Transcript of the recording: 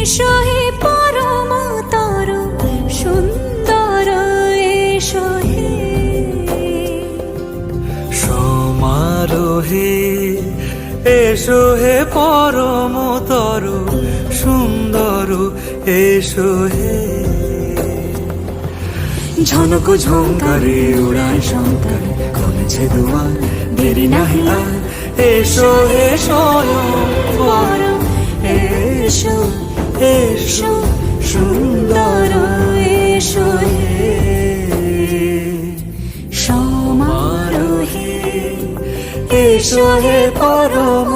এসো হে পরম তরু সুন্দর, এসো হে সমারোহে এসো হে পরম তরু সুন্দর, এসো হে ঝনক ঝঙ্কারে উড়ায় শঙ্কর করেছে দুয়ার, দেরি নাহি আর এসো হে স্বয়ং বর, এসো এসো সুন্দর, এসো হে সমারোহে এসো হে পরম